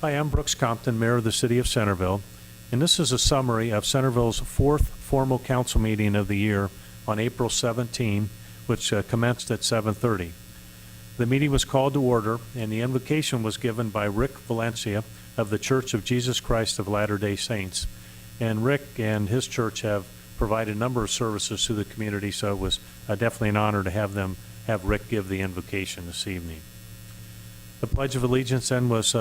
Hi, I'm Brooks Compton, Mayor of the City of Centerville, and this is a summary of Centerville's fourth formal council meeting of the year on April 17, which commenced at 7:30. The meeting was called to order, and the invocation was given by Rick Valencia of the Church of Jesus Christ of Latter-day Saints. And Rick and his church have provided a number of services to the community, so it was definitely an honor to have Rick give the invocation this evening. The Pledge of Allegiance then was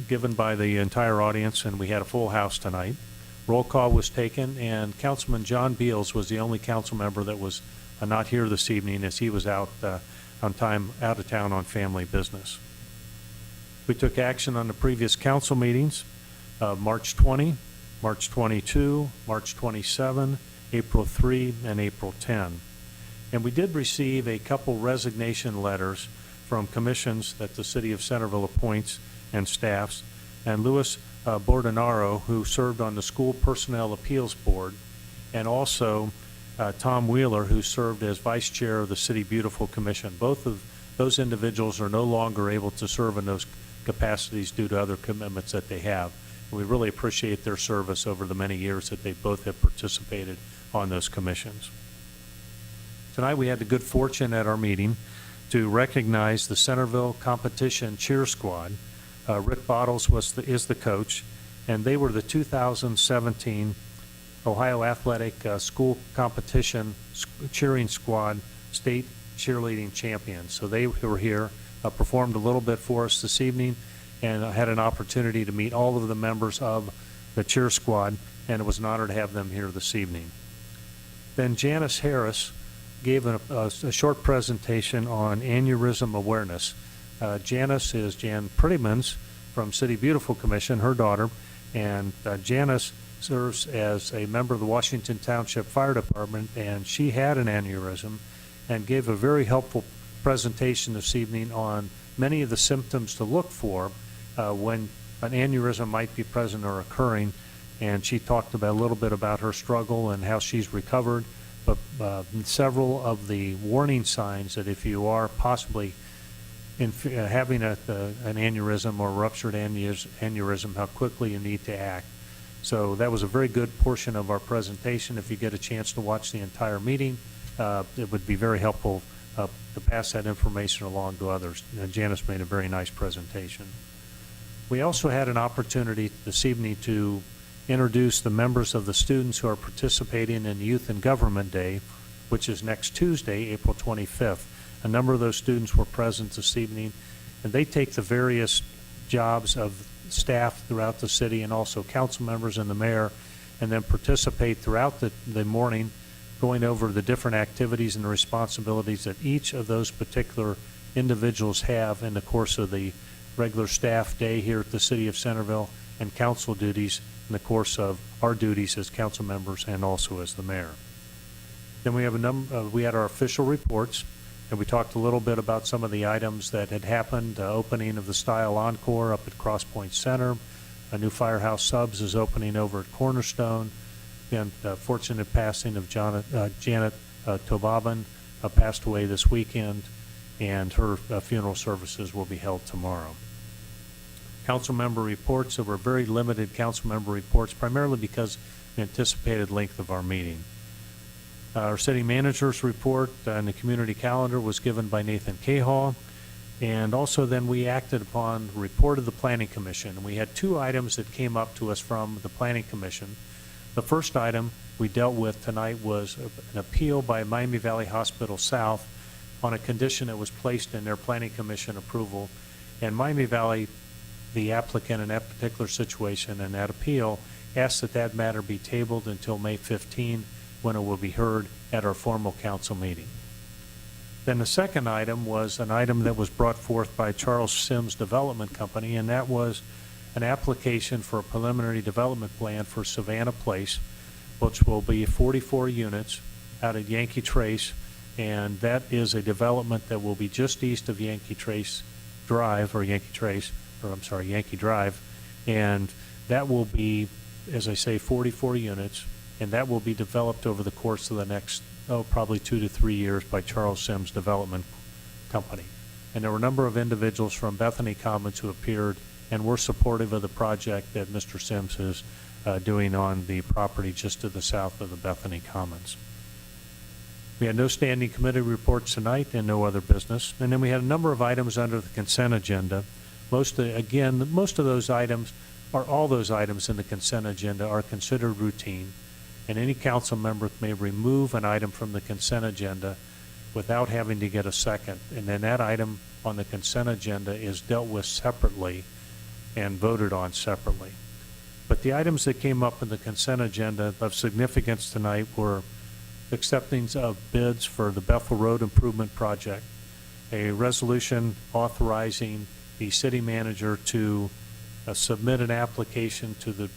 given by the entire audience, and we had a full house tonight. Roll call was taken, and Councilman John Beals was the only council member that was not here this evening, as he was out of town on family business. We took action on the previous council meetings, March 20, March 22, March 27, April 3, and April 10. And we did receive a couple resignation letters from commissions that the City of Centerville appoints and staffs, and Louis Bordenaro, who served on the School Personnel Appeals Board, and also Tom Wheeler, who served as Vice Chair of the City Beautiful Commission. Both of those individuals are no longer able to serve in those capacities due to other commitments that they have. And we really appreciate their service over the many years that they both have participated on those commissions. Tonight we had the good fortune at our meeting to recognize the Centerville Competition Cheer Squad. Rick Bottles is the coach, and they were the 2017 Ohio Athletic School Competition Cheering Squad State Cheerleading Champions. So they were here, performed a little bit for us this evening, and had an opportunity to meet all of the members of the cheer squad, and it was an honor to have them here this evening. Then Janice Harris gave a short presentation on aneurysm awareness. Janice is Jan Prettymans from City Beautiful Commission, her daughter, and Janice serves as a member of the Washington Township Fire Department, and she had an aneurysm and gave a very helpful presentation this evening on many of the symptoms to look for when an aneurysm might be present or occurring, and she talked a little bit about her struggle and how she's recovered, but several of the warning signs that if you are possibly having an aneurysm or ruptured aneurysm, how quickly you need to act. So that was a very good portion of our presentation. If you get a chance to watch the entire meeting, it would be very helpful to pass that information along to others. Janice made a very nice presentation. We also had an opportunity this evening to introduce the members of the students who are participating in Youth and Government Day, which is next Tuesday, April 25th. A number of those students were present this evening, and they take the various jobs of staff throughout the city and also council members and the mayor, and then participate throughout the morning, going over the different activities and the responsibilities that each of those particular individuals have in the course of the regular staff day here at the City of Centerville, and council duties in the course of our duties as council members and also as the mayor. Then we have we had our official reports, and we talked a little bit about some of the items that had happened. Opening of the Style Encore up at Cross Point Center. A new Firehouse Subs is opening over at Cornerstone. And fortunate passing of Janet Tobaban passed away this weekend, and her funeral services will be held tomorrow. Council member reports. There were very limited council member reports, primarily because of the anticipated length of our meeting. Our city manager's report and the community calendar was given by Nathan Cahall, and also then we acted upon the report of the Planning Commission. We had two items that came up to us from the Planning Commission. The first item we dealt with tonight was an appeal by Miami Valley Hospital South on a condition that was placed in their Planning Commission approval, and Miami Valley, the applicant in that particular situation and that appeal, asked that that matter be tabled until May 15, when it will be heard at our formal council meeting. Then the second item was an item that was brought forth by Charles Sims Development Company, and that was an application for a preliminary development plan for Savannah Place, which will be 44 units out at Yankee Trace, and that is a development that will be just east of Yankee Drive, and that will be, as I say, 44 units, and that will be developed over the course of the next, probably 2 to 3 years by Charles Sims Development Company. And there were a number of individuals from Bethany Commons who appeared and we're supportive of the project that Mr. Sims is doing on the property just to the south of the Bethany Commons. We had no standing committee reports tonight and no other business. And then we had a number of items under the consent agenda. Most of those items, or all those items in the consent agenda, are considered routine, and any council member may remove an item from the consent agenda without having to get a second. And then that item on the consent agenda is dealt with separately and voted on separately. But the items that came up in the consent agenda of significance tonight were acceptance of bids for the Bethel Road Improvement Project, a resolution authorizing the city manager to submit an application to the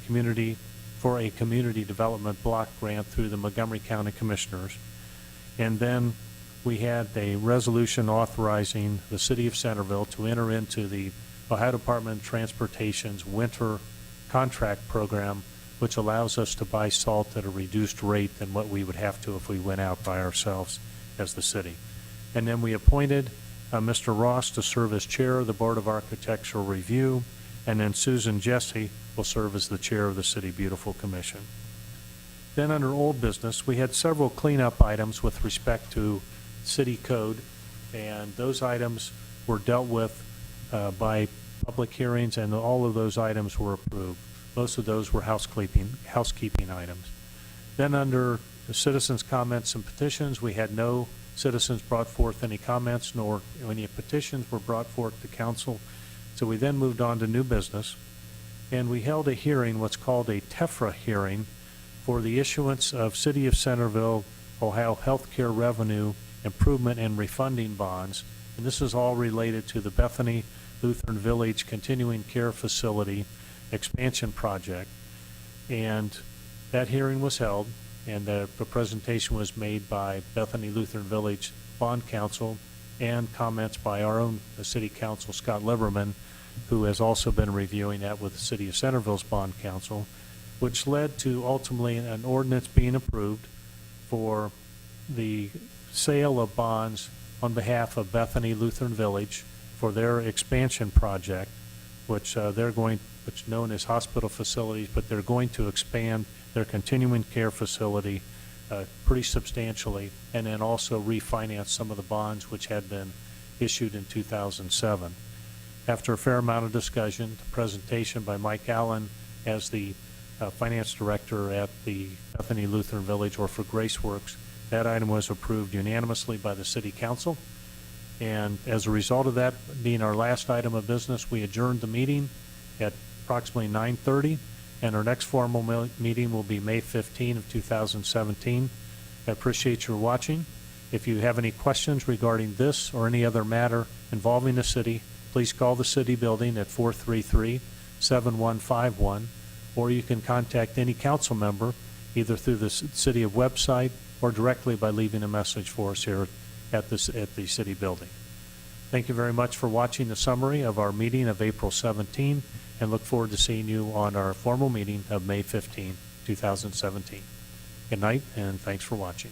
community for a community development block grant through the Montgomery County Commissioners. And then we had a resolution authorizing the city of Centerville to enter into the Ohio Department of Transportation's winter contract program, which allows us to buy salt at a reduced rate than what we would have to if we went out by ourselves as the city. And then we appointed Mr. Ross to serve as chair of the Board of Architectural Review, and then Susan Jesse will serve as the chair of the City Beautiful Commission. Then under old business, we had several cleanup items with respect to city code, and those items were dealt with by public hearings, and all of those items were approved. Most of those were housekeeping items. Then under the citizens' comments and petitions, we had no citizens brought forth any comments, nor any petitions were brought forth to council. So we then moved on to new business, and we held a hearing, what's called a TEFRA hearing, for the issuance of City of Centerville, Ohio Healthcare Revenue Improvement and Refunding Bonds. And this is all related to the Bethany Lutheran Village Continuing Care Facility expansion project. And that hearing was held, and the presentation was made by Bethany Lutheran Village Bond Council and comments by our own City Council, Scott Lieberman, who has also been reviewing that with the City of Centerville's Bond Council, which led to ultimately an ordinance being approved for the sale of bonds on behalf of Bethany Lutheran Village for their expansion project, which which known as hospital facilities, but they're going to expand their continuing care facility pretty substantially, and then also refinance some of the bonds which had been issued in 2007. After a fair amount of discussion, the presentation by Mike Allen as the finance director at the Bethany Lutheran Village, or for GraceWorks, that item was approved unanimously by the City Council. And as a result of that being our last item of business, we adjourned the meeting at approximately 9:30, and our next formal meeting will be May 15 of 2017. I appreciate your watching. If you have any questions regarding this or any other matter involving the city, please call the city building at 433-7151, or you can contact any council member either through the city website or directly by leaving a message for us here at the city building. Thank you very much for watching the summary of our meeting of April 17, and look forward to seeing you on our formal meeting of May 15, 2017. Good night, and thanks for watching.